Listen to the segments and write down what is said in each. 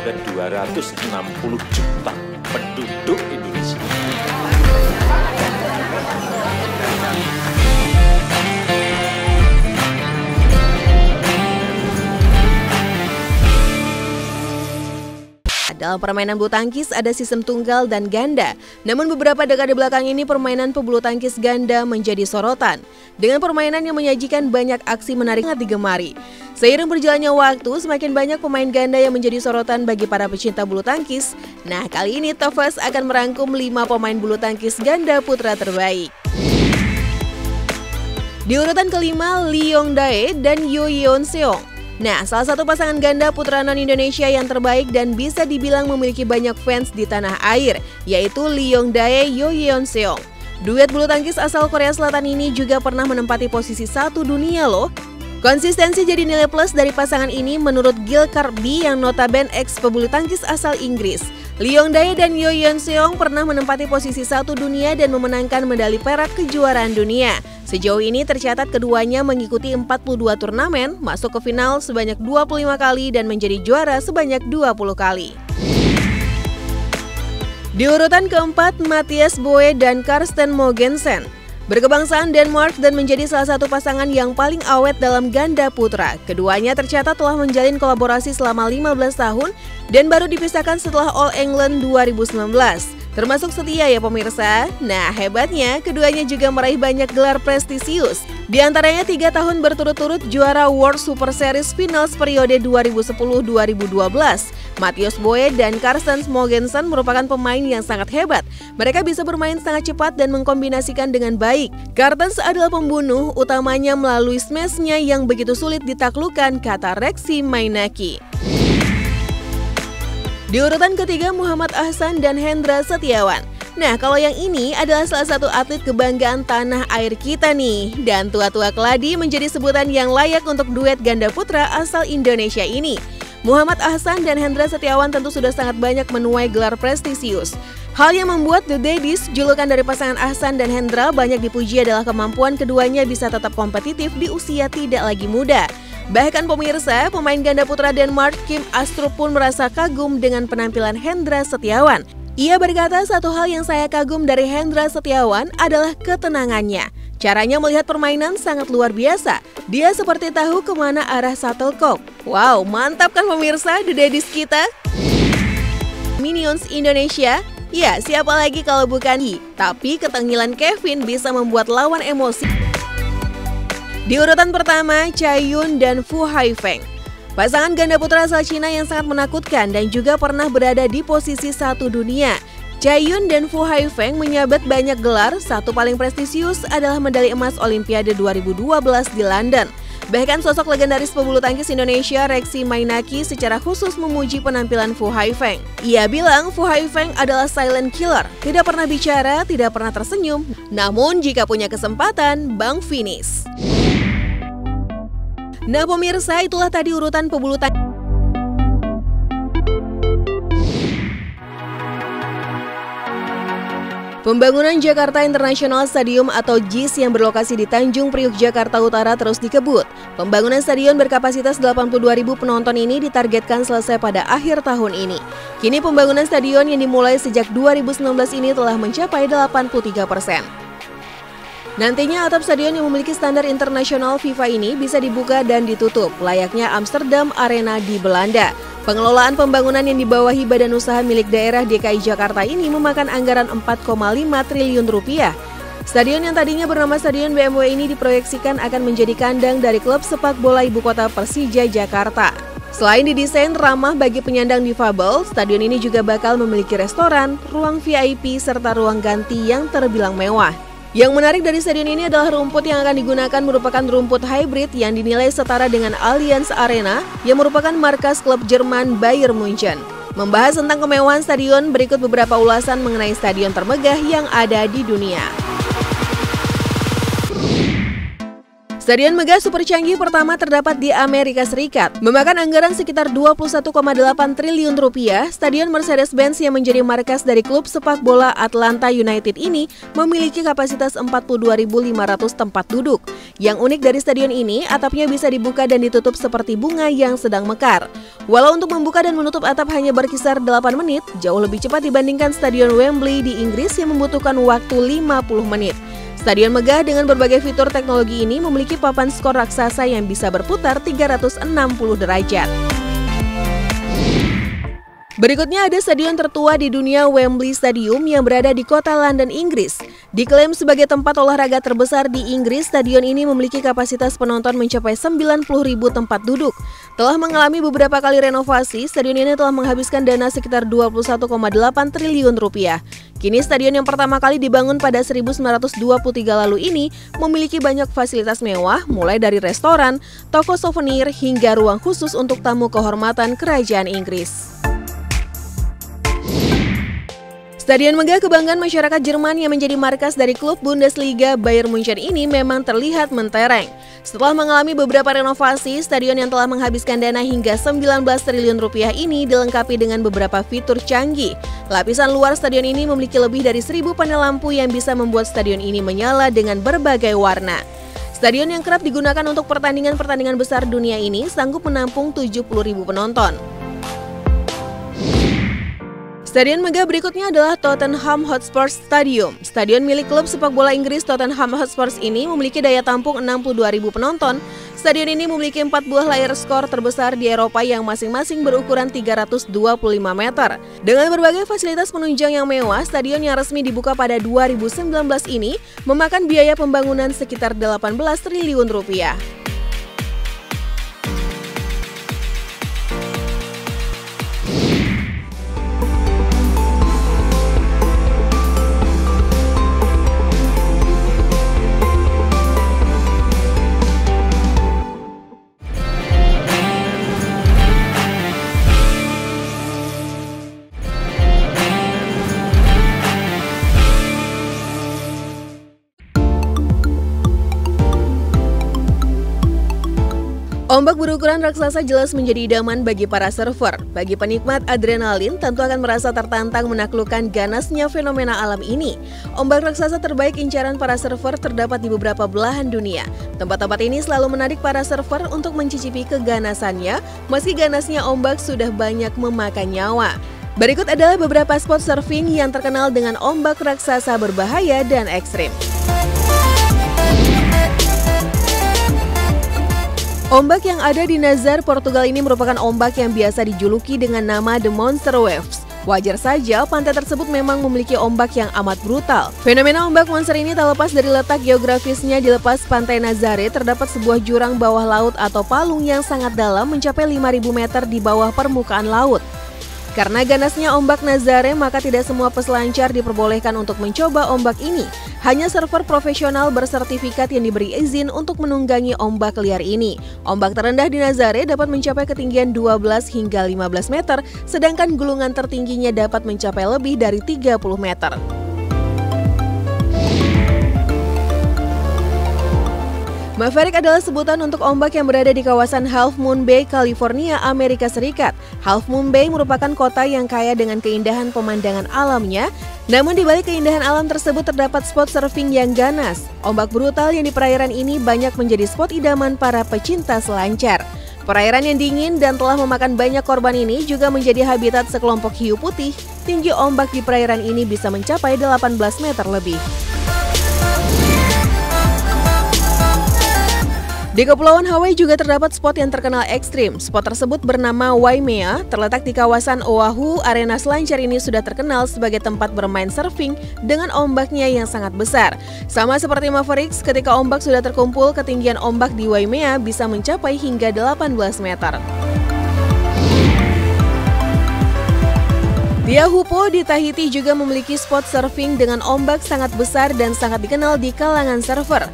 ada 260 juta penduduk Indonesia. Dalam permainan bulu tangkis ada sistem tunggal dan ganda. Namun beberapa dekade belakang ini permainan pebulu tangkis ganda menjadi sorotan. Dengan permainan yang menyajikan banyak aksi menarik sangat digemari. Seiring berjalannya waktu, semakin banyak pemain ganda yang menjadi sorotan bagi para pecinta bulu tangkis. Nah, kali ini Tofas akan merangkum 5 pemain bulu tangkis ganda putra terbaik. Di urutan kelima, Lee Yong-dae dan Yo Yeon-seong. Nah, salah satu pasangan ganda putra non-Indonesia yang terbaik dan bisa dibilang memiliki banyak fans di tanah air, yaitu Lee Yong-dae, Yo Yeon-seong. Duet bulu tangkis asal Korea Selatan ini juga pernah menempati posisi 1 dunia loh. Konsistensi jadi nilai plus dari pasangan ini menurut Gil Kirkby yang notabene ex pebulu tangkis asal Inggris. Lee Yong-dae dan Yo Yeon-seong pernah menempati posisi 1 dunia dan memenangkan medali perak kejuaraan dunia. Sejauh ini tercatat keduanya mengikuti 42 turnamen, masuk ke final sebanyak 25 kali dan menjadi juara sebanyak 20 kali. Di urutan keempat, Mathias Boe dan Karsten Mogensen. Berkebangsaan Denmark dan menjadi salah satu pasangan yang paling awet dalam ganda putra. Keduanya tercatat telah menjalin kolaborasi selama 15 tahun dan baru dipisahkan setelah All England 2019. Termasuk setia ya pemirsa. Nah, hebatnya keduanya juga meraih banyak gelar prestisius. Di antaranya 3 tahun berturut-turut juara World Super Series Finals periode 2010-2012. Mathias Boe dan Karsten Mogensen merupakan pemain yang sangat hebat. Mereka bisa bermain sangat cepat dan mengkombinasikan dengan baik. Karsten adalah pembunuh, utamanya melalui smash-nya yang begitu sulit ditaklukkan, kata Reksi Mainaki. Di urutan ketiga, Muhammad Ahsan dan Hendra Setiawan. Nah, kalau yang ini adalah salah satu atlet kebanggaan tanah air kita nih. Dan tua-tua keladi menjadi sebutan yang layak untuk duet ganda putra asal Indonesia ini. Muhammad Ahsan dan Hendra Setiawan tentu sudah sangat banyak menuai gelar prestisius. Hal yang membuat The Daddies, julukan dari pasangan Ahsan dan Hendra, banyak dipuji adalah kemampuan keduanya bisa tetap kompetitif di usia tidak lagi muda. Bahkan pemirsa, pemain ganda putra Denmark Kim Astrup pun merasa kagum dengan penampilan Hendra Setiawan. Ia berkata, satu hal yang saya kagum dari Hendra Setiawan adalah ketenangannya. Caranya melihat permainan sangat luar biasa. Dia seperti tahu kemana arah shuttlecock. Wow, mantap kan pemirsa The Daddies kita? Minions Indonesia? Ya, siapa lagi kalau bukan Tapi ketengilan Kevin bisa membuat lawan emosi. Di urutan pertama, Chaiyun dan Fu Haifeng. Pasangan ganda putra asal Cina yang sangat menakutkan dan juga pernah berada di posisi 1 dunia. Chaiyun dan Fu Haifeng menyabet banyak gelar, satu paling prestisius adalah medali emas Olimpiade 2012 di London. Bahkan sosok legendaris pebulu tangkis Indonesia Reksi Mainaki secara khusus memuji penampilan Fu Haifeng. Ia bilang Fu Haifeng adalah silent killer, tidak pernah bicara, tidak pernah tersenyum. Namun jika punya kesempatan, bang finish. Nah pemirsa, itulah tadi urutan pebulu tangkis. Pembangunan Jakarta International Stadium atau JIS yang berlokasi di Tanjung Priuk, Jakarta Utara terus dikebut. Pembangunan stadion berkapasitas 82.000 penonton ini ditargetkan selesai pada akhir tahun ini. Kini pembangunan stadion yang dimulai sejak 2019 ini telah mencapai 83%. Nantinya atap stadion yang memiliki standar internasional FIFA ini bisa dibuka dan ditutup, layaknya Amsterdam Arena di Belanda. Pengelolaan pembangunan yang dibawahi Badan Usaha milik daerah DKI Jakarta ini memakan anggaran 4,5 triliun rupiah. Stadion yang tadinya bernama Stadion BMW ini diproyeksikan akan menjadi kandang dari klub sepak bola ibu kota Persija Jakarta. Selain didesain ramah bagi penyandang difabel, stadion ini juga bakal memiliki restoran, ruang VIP, serta ruang ganti yang terbilang mewah. Yang menarik dari stadion ini adalah rumput yang akan digunakan merupakan rumput hybrid yang dinilai setara dengan Allianz Arena yang merupakan markas klub Jerman Bayern Munchen. Membahas tentang kemewahan stadion, berikut beberapa ulasan mengenai stadion termegah yang ada di dunia. Stadion megah super canggih pertama terdapat di Amerika Serikat. Memakan anggaran sekitar 21,8 triliun rupiah, Stadion Mercedes-Benz yang menjadi markas dari klub sepak bola Atlanta United ini memiliki kapasitas 42.500 tempat duduk. Yang unik dari stadion ini, atapnya bisa dibuka dan ditutup seperti bunga yang sedang mekar. Walau untuk membuka dan menutup atap hanya berkisar 8 menit, jauh lebih cepat dibandingkan Stadion Wembley di Inggris yang membutuhkan waktu 50 menit. Stadion megah dengan berbagai fitur teknologi ini memiliki papan skor raksasa yang bisa berputar 360 derajat. Berikutnya ada stadion tertua di dunia, Wembley Stadium yang berada di kota London, Inggris. Diklaim sebagai tempat olahraga terbesar di Inggris, stadion ini memiliki kapasitas penonton mencapai 90.000 tempat duduk. Telah mengalami beberapa kali renovasi, stadion ini telah menghabiskan dana sekitar 21,8 triliun rupiah. Kini stadion yang pertama kali dibangun pada 1923 lalu ini memiliki banyak fasilitas mewah, mulai dari restoran, toko souvenir, hingga ruang khusus untuk tamu kehormatan kerajaan Inggris. Stadion megah kebanggaan masyarakat Jerman yang menjadi markas dari klub Bundesliga Bayern Munchen ini memang terlihat mentereng. Setelah mengalami beberapa renovasi, stadion yang telah menghabiskan dana hingga 19 triliun rupiah ini dilengkapi dengan beberapa fitur canggih. Lapisan luar stadion ini memiliki lebih dari 1.000 panel lampu yang bisa membuat stadion ini menyala dengan berbagai warna. Stadion yang kerap digunakan untuk pertandingan-pertandingan besar dunia ini sanggup menampung 70.000 penonton. Stadion megah berikutnya adalah Tottenham Hotspur Stadium. Stadion milik klub sepak bola Inggris Tottenham Hotspur ini memiliki daya tampung 62.000 penonton. Stadion ini memiliki 4 buah layar skor terbesar di Eropa yang masing-masing berukuran 325 meter. Dengan berbagai fasilitas penunjang yang mewah, stadion yang resmi dibuka pada 2019 ini memakan biaya pembangunan sekitar 18 triliun rupiah. Ombak berukuran raksasa jelas menjadi idaman bagi para surfer. Bagi penikmat adrenalin, tentu akan merasa tertantang menaklukkan ganasnya fenomena alam ini. Ombak raksasa terbaik incaran para surfer terdapat di beberapa belahan dunia. Tempat-tempat ini selalu menarik para surfer untuk mencicipi keganasannya, meski ganasnya ombak sudah banyak memakan nyawa. Berikut adalah beberapa spot surfing yang terkenal dengan ombak raksasa berbahaya dan ekstrim. Ombak yang ada di Nazar, Portugal ini merupakan ombak yang biasa dijuluki dengan nama The Monster Waves. Wajar saja, pantai tersebut memang memiliki ombak yang amat brutal. Fenomena ombak monster ini tak lepas dari letak geografisnya. Di lepas pantai Nazare terdapat sebuah jurang bawah laut atau palung yang sangat dalam mencapai 5.000 meter di bawah permukaan laut. Karena ganasnya ombak Nazare, maka tidak semua peselancar diperbolehkan untuk mencoba ombak ini. Hanya surfer profesional bersertifikat yang diberi izin untuk menunggangi ombak liar ini. Ombak terendah di Nazare dapat mencapai ketinggian 12 hingga 15 meter, sedangkan gulungan tertingginya dapat mencapai lebih dari 30 meter. Maverick adalah sebutan untuk ombak yang berada di kawasan Half Moon Bay, California, Amerika Serikat. Half Moon Bay merupakan kota yang kaya dengan keindahan pemandangan alamnya. Namun di balik keindahan alam tersebut terdapat spot surfing yang ganas. Ombak brutal yang di perairan ini banyak menjadi spot idaman para pecinta selancar. Perairan yang dingin dan telah memakan banyak korban ini juga menjadi habitat sekelompok hiu putih. Tinggi ombak di perairan ini bisa mencapai 18 meter lebih. Di Kepulauan Hawaii juga terdapat spot yang terkenal ekstrim. Spot tersebut bernama Waimea, terletak di kawasan Oahu. Arena selancar ini sudah terkenal sebagai tempat bermain surfing dengan ombaknya yang sangat besar. Sama seperti Maverick, ketika ombak sudah terkumpul, ketinggian ombak di Waimea bisa mencapai hingga 18 meter. Teahupo'o di Tahiti juga memiliki spot surfing dengan ombak sangat besar dan sangat dikenal di kalangan surfer.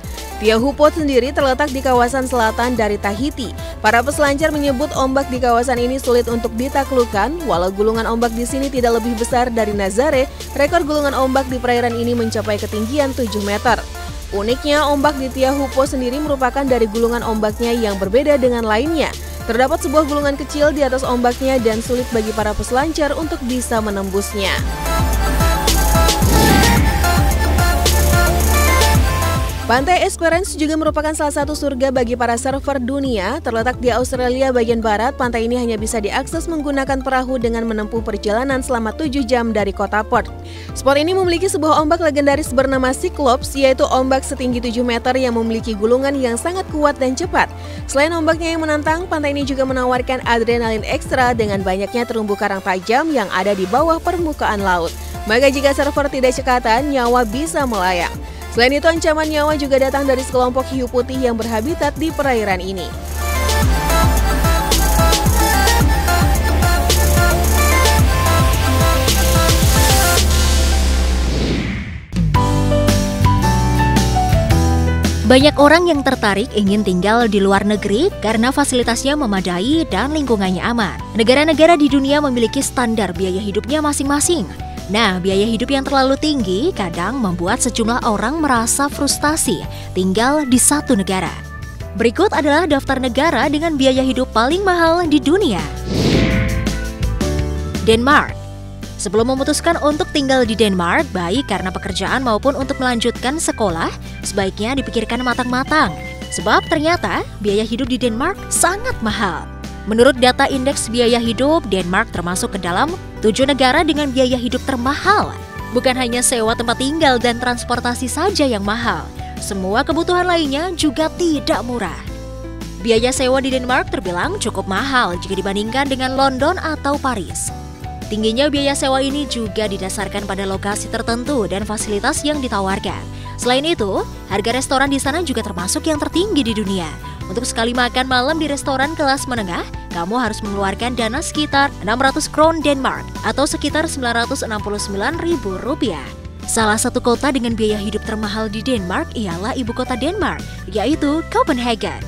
Teahupo'o sendiri terletak di kawasan selatan dari Tahiti. Para peselancar menyebut ombak di kawasan ini sulit untuk ditaklukkan. Walau gulungan ombak di sini tidak lebih besar dari Nazare, rekor gulungan ombak di perairan ini mencapai ketinggian 7 meter. Uniknya, ombak di Tiahupo sendiri merupakan dari gulungan ombaknya yang berbeda dengan lainnya. Terdapat sebuah gulungan kecil di atas ombaknya dan sulit bagi para peselancar untuk bisa menembusnya. Pantai Esperance juga merupakan salah satu surga bagi para surfer dunia. Terletak di Australia bagian barat, pantai ini hanya bisa diakses menggunakan perahu dengan menempuh perjalanan selama 7 jam dari kota Perth. Spot ini memiliki sebuah ombak legendaris bernama Cyclops, yaitu ombak setinggi 7 meter yang memiliki gulungan yang sangat kuat dan cepat. Selain ombaknya yang menantang, pantai ini juga menawarkan adrenalin ekstra dengan banyaknya terumbu karang tajam yang ada di bawah permukaan laut. Maka jika surfer tidak cekatan, nyawa bisa melayang. Selain itu, ancaman nyawa juga datang dari sekelompok hiu putih yang berhabitat di perairan ini. Banyak orang yang tertarik ingin tinggal di luar negeri karena fasilitasnya memadai dan lingkungannya aman. Negara-negara di dunia memiliki standar biaya hidupnya masing-masing. Nah, biaya hidup yang terlalu tinggi kadang membuat sejumlah orang merasa frustasi tinggal di satu negara. Berikut adalah daftar negara dengan biaya hidup paling mahal di dunia. Denmark. Sebelum memutuskan untuk tinggal di Denmark, baik karena pekerjaan maupun untuk melanjutkan sekolah, sebaiknya dipikirkan matang-matang. Sebab ternyata biaya hidup di Denmark sangat mahal. Menurut data indeks biaya hidup, Denmark termasuk ke dalam 7 negara dengan biaya hidup termahal. Bukan hanya sewa tempat tinggal dan transportasi saja yang mahal, semua kebutuhan lainnya juga tidak murah. Biaya sewa di Denmark terbilang cukup mahal jika dibandingkan dengan London atau Paris. Tingginya biaya sewa ini juga didasarkan pada lokasi tertentu dan fasilitas yang ditawarkan. Selain itu, harga restoran di sana juga termasuk yang tertinggi di dunia. Untuk sekali makan malam di restoran kelas menengah, kamu harus mengeluarkan dana sekitar 600 kron Denmark atau sekitar Rp999.000. Salah satu kota dengan biaya hidup termahal di Denmark ialah ibu kota Denmark, yaitu Copenhagen.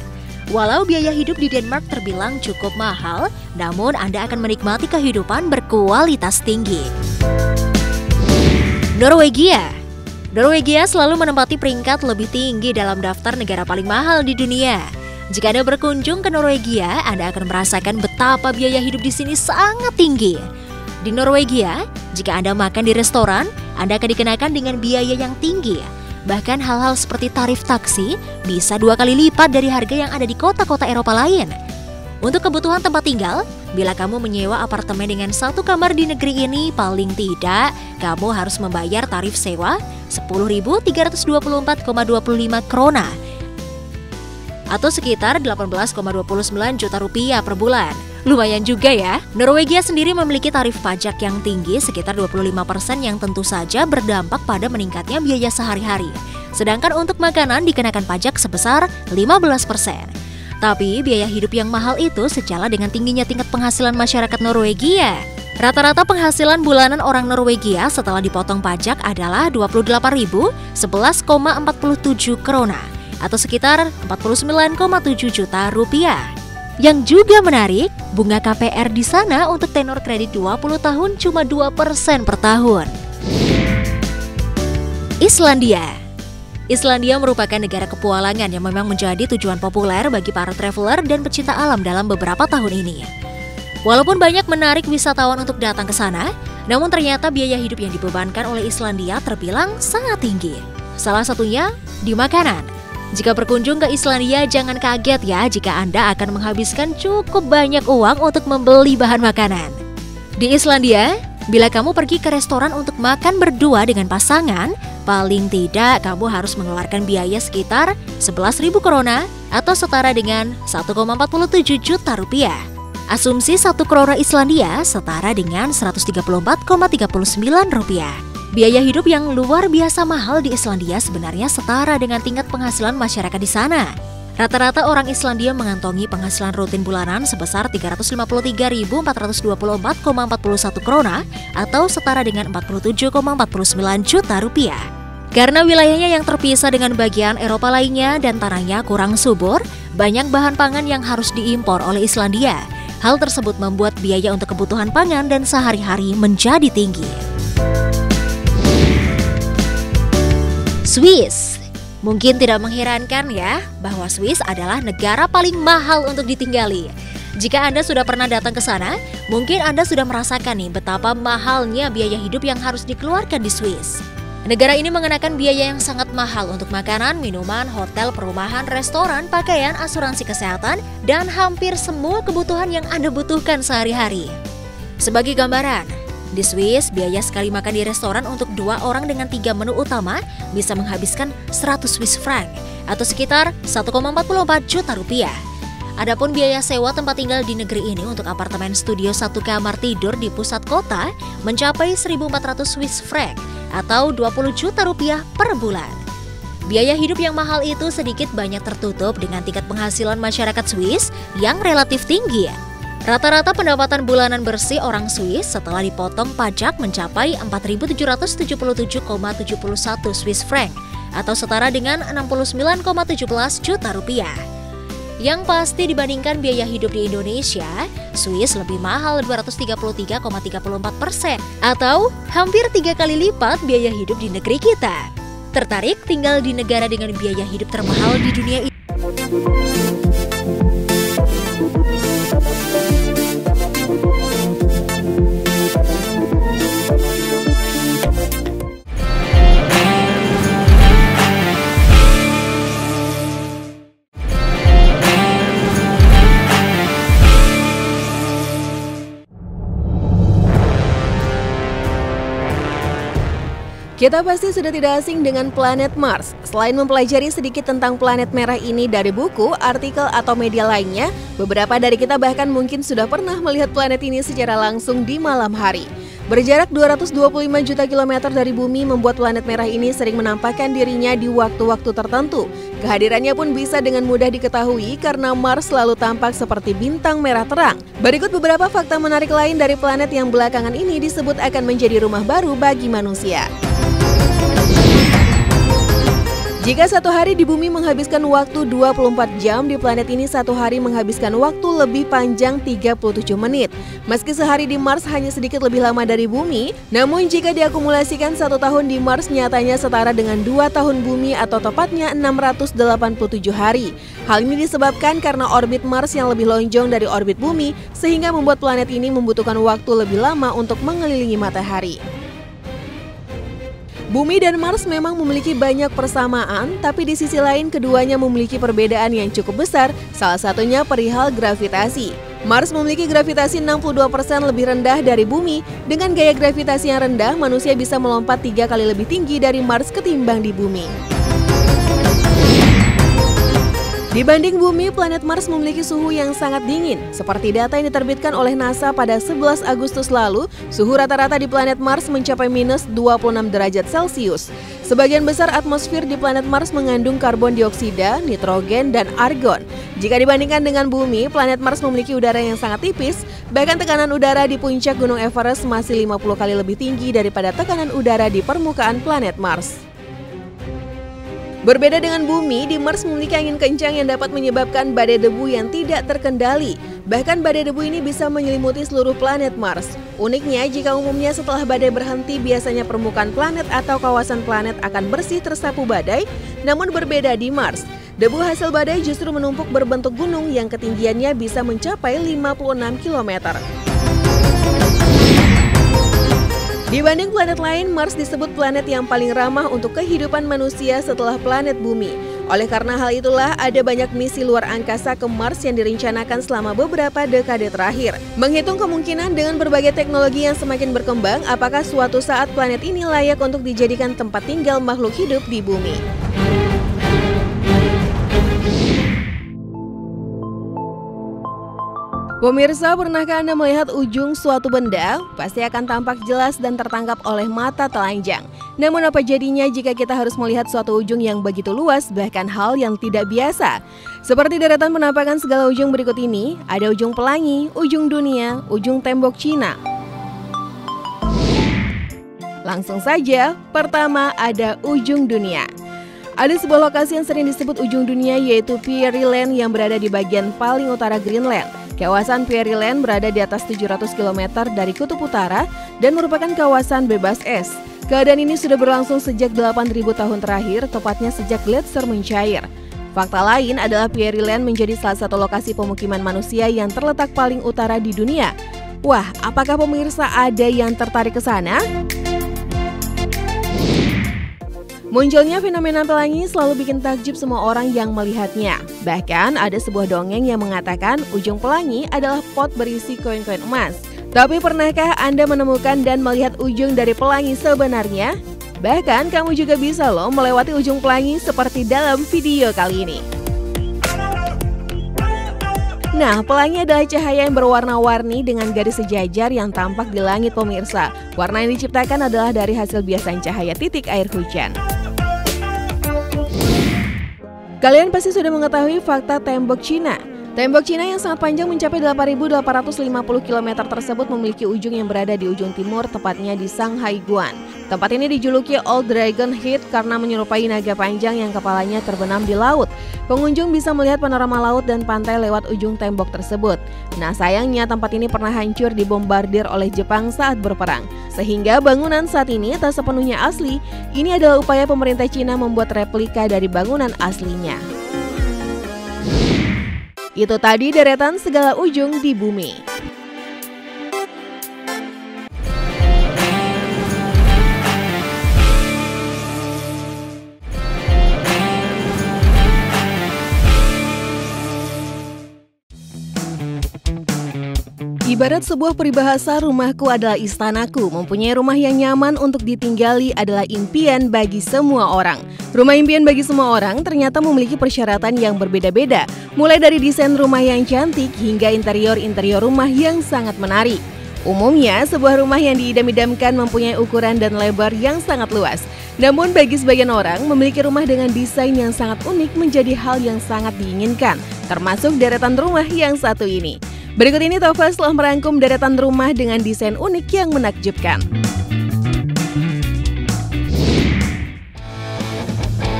Walau biaya hidup di Denmark terbilang cukup mahal, namun Anda akan menikmati kehidupan berkualitas tinggi. Norwegia. Norwegia selalu menempati peringkat lebih tinggi dalam daftar negara paling mahal di dunia. Jika Anda berkunjung ke Norwegia, Anda akan merasakan betapa biaya hidup di sini sangat tinggi. Di Norwegia, jika Anda makan di restoran, Anda akan dikenakan dengan biaya yang tinggi. Bahkan hal-hal seperti tarif taksi bisa 2 kali lipat dari harga yang ada di kota-kota Eropa lain. Untuk kebutuhan tempat tinggal, bila kamu menyewa apartemen dengan 1 kamar di negeri ini, paling tidak kamu harus membayar tarif sewa 10.324,25 krona atau sekitar 18,29 juta rupiah per bulan. Lumayan juga ya. Norwegia sendiri memiliki tarif pajak yang tinggi sekitar 25% yang tentu saja berdampak pada meningkatnya biaya sehari-hari. Sedangkan untuk makanan dikenakan pajak sebesar 15%. Tapi biaya hidup yang mahal itu sejalan dengan tingginya tingkat penghasilan masyarakat Norwegia. Rata-rata penghasilan bulanan orang Norwegia setelah dipotong pajak adalah 28.011,47 krona atau sekitar 49,7 juta rupiah. Yang juga menarik, bunga KPR di sana untuk tenor kredit 20 tahun cuma 2% per tahun. Islandia. Islandia merupakan negara petualangan yang memang menjadi tujuan populer bagi para traveler dan pecinta alam dalam beberapa tahun ini. Walaupun banyak menarik wisatawan untuk datang ke sana, namun ternyata biaya hidup yang dibebankan oleh Islandia terbilang sangat tinggi. Salah satunya di makanan. Jika berkunjung ke Islandia, jangan kaget ya jika Anda akan menghabiskan cukup banyak uang untuk membeli bahan makanan. Di Islandia, bila kamu pergi ke restoran untuk makan berdua dengan pasangan, paling tidak kamu harus mengeluarkan biaya sekitar 11.000 krona atau setara dengan 1,47 juta rupiah. Asumsi 1 krona Islandia setara dengan 134,39 rupiah. Biaya hidup yang luar biasa mahal di Islandia sebenarnya setara dengan tingkat penghasilan masyarakat di sana. Rata-rata orang Islandia mengantongi penghasilan rutin bulanan sebesar 353.424,41 krona atau setara dengan 47,49 juta rupiah. Karena wilayahnya yang terpisah dengan bagian Eropa lainnya dan tanahnya kurang subur, banyak bahan pangan yang harus diimpor oleh Islandia. Hal tersebut membuat biaya untuk kebutuhan pangan dan sehari-hari menjadi tinggi. Swiss. Mungkin tidak mengherankan ya, bahwa Swiss adalah negara paling mahal untuk ditinggali. Jika Anda sudah pernah datang ke sana, mungkin Anda sudah merasakan nih betapa mahalnya biaya hidup yang harus dikeluarkan di Swiss. Negara ini mengenakan biaya yang sangat mahal untuk makanan, minuman, hotel, perumahan, restoran, pakaian, asuransi kesehatan, dan hampir semua kebutuhan yang Anda butuhkan sehari-hari. Sebagai gambaran, di Swiss, biaya sekali makan di restoran untuk 2 orang dengan 3 menu utama bisa menghabiskan 100 Swiss franc atau sekitar 1,44 juta rupiah. Adapun biaya sewa tempat tinggal di negeri ini untuk apartemen studio 1 kamar tidur di pusat kota mencapai 1.400 Swiss franc atau 20 juta rupiah per bulan. Biaya hidup yang mahal itu sedikit banyak tertutup dengan tingkat penghasilan masyarakat Swiss yang relatif tinggi. Rata-rata pendapatan bulanan bersih orang Swiss setelah dipotong pajak mencapai 4.777,71 Swiss franc atau setara dengan 69,17 juta rupiah. Yang pasti dibandingkan biaya hidup di Indonesia, Swiss lebih mahal 233,34% atau hampir 3 kali lipat biaya hidup di negeri kita. Tertarik tinggal di negara dengan biaya hidup termahal di dunia ini? Kita pasti sudah tidak asing dengan planet Mars. Selain mempelajari sedikit tentang planet merah ini dari buku, artikel, atau media lainnya, beberapa dari kita bahkan mungkin sudah pernah melihat planet ini secara langsung di malam hari. Berjarak 225 juta kilometer dari bumi membuat planet merah ini sering menampakkan dirinya di waktu-waktu tertentu. Kehadirannya pun bisa dengan mudah diketahui karena Mars selalu tampak seperti bintang merah terang. Berikut beberapa fakta menarik lain dari planet yang belakangan ini disebut akan menjadi rumah baru bagi manusia. Jika satu hari di bumi menghabiskan waktu 24 jam, di planet ini satu hari menghabiskan waktu lebih panjang 37 menit. Meski sehari di Mars hanya sedikit lebih lama dari bumi, namun jika diakumulasikan 1 tahun di Mars nyatanya setara dengan 2 tahun bumi atau tepatnya 687 hari. Hal ini disebabkan karena orbit Mars yang lebih lonjong dari orbit bumi, sehingga membuat planet ini membutuhkan waktu lebih lama untuk mengelilingi matahari. Bumi dan Mars memang memiliki banyak persamaan, tapi di sisi lain keduanya memiliki perbedaan yang cukup besar, salah satunya perihal gravitasi. Mars memiliki gravitasi 62% lebih rendah dari bumi. Dengan gaya gravitasi yang rendah, manusia bisa melompat 3 kali lebih tinggi dari Mars ketimbang di bumi. Dibanding bumi, planet Mars memiliki suhu yang sangat dingin. Seperti data yang diterbitkan oleh NASA pada 11 Agustus lalu, suhu rata-rata di planet Mars mencapai minus 26 derajat Celcius. Sebagian besar atmosfer di planet Mars mengandung karbon dioksida, nitrogen, dan argon. Jika dibandingkan dengan bumi, planet Mars memiliki udara yang sangat tipis, bahkan tekanan udara di puncak Gunung Everest masih 50 kali lebih tinggi daripada tekanan udara di permukaan planet Mars. Berbeda dengan bumi, di Mars memiliki angin kencang yang dapat menyebabkan badai debu yang tidak terkendali. Bahkan badai debu ini bisa menyelimuti seluruh planet Mars. Uniknya, jika umumnya setelah badai berhenti, biasanya permukaan planet atau kawasan planet akan bersih tersapu badai, namun berbeda di Mars. Debu hasil badai justru menumpuk berbentuk gunung yang ketinggiannya bisa mencapai 56 km. Dibanding planet lain, Mars disebut planet yang paling ramah untuk kehidupan manusia setelah planet bumi. Oleh karena hal itulah, ada banyak misi luar angkasa ke Mars yang direncanakan selama beberapa dekade terakhir. Menghitung kemungkinan dengan berbagai teknologi yang semakin berkembang, apakah suatu saat planet ini layak untuk dijadikan tempat tinggal makhluk hidup di bumi. Pemirsa, pernahkah Anda melihat ujung suatu benda? Pasti akan tampak jelas dan tertangkap oleh mata telanjang. Namun apa jadinya jika kita harus melihat suatu ujung yang begitu luas, bahkan hal yang tidak biasa? Seperti deretan penampakan segala ujung berikut ini, ada ujung pelangi, ujung dunia, ujung tembok Cina. Langsung saja, pertama ada ujung dunia. Ada sebuah lokasi yang sering disebut ujung dunia, yaitu Peary Land yang berada di bagian paling utara Greenland. Kawasan Pearland berada di atas 700 km dari Kutub Utara dan merupakan kawasan bebas es. Keadaan ini sudah berlangsung sejak 8.000 tahun terakhir, tepatnya sejak gletser mencair. Fakta lain adalah Pearland menjadi salah satu lokasi pemukiman manusia yang terletak paling utara di dunia. Wah, apakah pemirsa ada yang tertarik ke sana? Munculnya fenomena pelangi selalu bikin takjub semua orang yang melihatnya. Bahkan ada sebuah dongeng yang mengatakan ujung pelangi adalah pot berisi koin-koin emas. Tapi pernahkah Anda menemukan dan melihat ujung dari pelangi sebenarnya? Bahkan kamu juga bisa loh melewati ujung pelangi seperti dalam video kali ini. Nah, pelangi adalah cahaya yang berwarna-warni dengan garis sejajar yang tampak di langit pemirsa. Warna yang diciptakan adalah dari hasil biasan cahaya titik air hujan. Kalian pasti sudah mengetahui fakta tembok Cina. Tembok Cina yang sangat panjang mencapai 8.850 km tersebut memiliki ujung yang berada di ujung timur, tepatnya di Shanghai Guan. Tempat ini dijuluki Old Dragon Head karena menyerupai naga panjang yang kepalanya terbenam di laut. Pengunjung bisa melihat panorama laut dan pantai lewat ujung tembok tersebut. Nah, sayangnya tempat ini pernah hancur dibombardir oleh Jepang saat berperang. Sehingga bangunan saat ini tak sepenuhnya asli. Ini adalah upaya pemerintah Cina membuat replika dari bangunan aslinya. Itu tadi deretan segala ujung di bumi. Ibarat sebuah peribahasa, rumahku adalah istanaku. Mempunyai rumah yang nyaman untuk ditinggali adalah impian bagi semua orang. Rumah impian bagi semua orang ternyata memiliki persyaratan yang berbeda-beda. Mulai dari desain rumah yang cantik hingga interior-interior rumah yang sangat menarik. Umumnya, sebuah rumah yang diidam-idamkan mempunyai ukuran dan lebar yang sangat luas. Namun bagi sebagian orang, memiliki rumah dengan desain yang sangat unik menjadi hal yang sangat diinginkan. Termasuk deretan rumah yang satu ini. Berikut ini Tova telah merangkum deretan rumah dengan desain unik yang menakjubkan.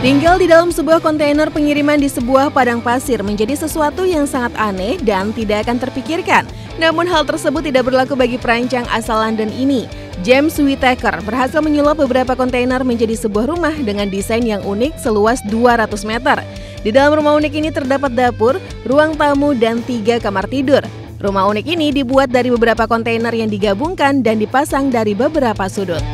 Tinggal di dalam sebuah kontainer pengiriman di sebuah padang pasir menjadi sesuatu yang sangat aneh dan tidak akan terpikirkan. Namun hal tersebut tidak berlaku bagi perancang asal London ini. James Whittaker berhasil menyulap beberapa kontainer menjadi sebuah rumah dengan desain yang unik seluas 200 meter. Di dalam rumah unik ini terdapat dapur, ruang tamu, dan 3 kamar tidur. Rumah unik ini dibuat dari beberapa kontainer yang digabungkan dan dipasang dari beberapa sudut.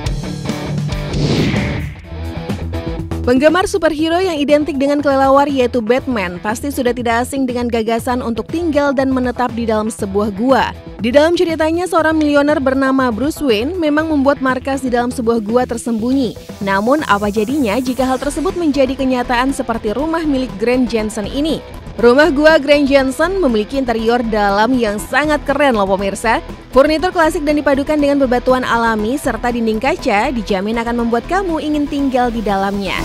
Penggemar superhero yang identik dengan kelelawar yaitu Batman pasti sudah tidak asing dengan gagasan untuk tinggal dan menetap di dalam sebuah gua. Di dalam ceritanya, seorang miliuner bernama Bruce Wayne memang membuat markas di dalam sebuah gua tersembunyi. Namun apa jadinya jika hal tersebut menjadi kenyataan seperti rumah milik Grant Jensen ini? Rumah gua Grant Jensen memiliki interior dalam yang sangat keren loh pemirsa. Furnitur klasik dan dipadukan dengan bebatuan alami serta dinding kaca dijamin akan membuat kamu ingin tinggal di dalamnya.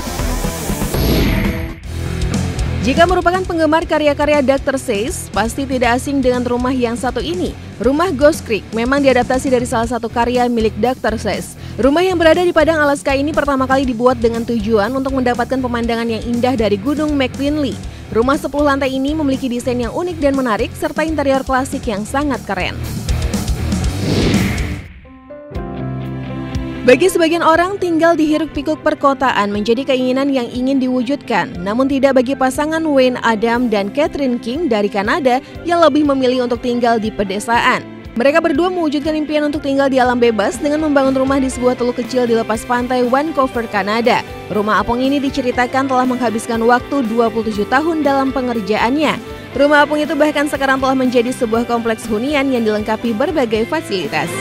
Jika merupakan penggemar karya-karya Dr. Seuss, pasti tidak asing dengan rumah yang satu ini. Rumah Ghost Creek memang diadaptasi dari salah satu karya milik Dr. Seuss. Rumah yang berada di padang Alaska ini pertama kali dibuat dengan tujuan untuk mendapatkan pemandangan yang indah dari Gunung McKinley. Rumah 10 lantai ini memiliki desain yang unik dan menarik serta interior klasik yang sangat keren. Bagi sebagian orang, tinggal di hiruk-pikuk perkotaan menjadi keinginan yang ingin diwujudkan. Namun tidak bagi pasangan Wayne Adam dan Catherine King dari Kanada yang lebih memilih untuk tinggal di pedesaan. Mereka berdua mewujudkan impian untuk tinggal di alam bebas dengan membangun rumah di sebuah teluk kecil di lepas pantai Vancouver, Kanada. Rumah apung ini diceritakan telah menghabiskan waktu 27 tahun dalam pengerjaannya. Rumah apung itu bahkan sekarang telah menjadi sebuah kompleks hunian yang dilengkapi berbagai fasilitas.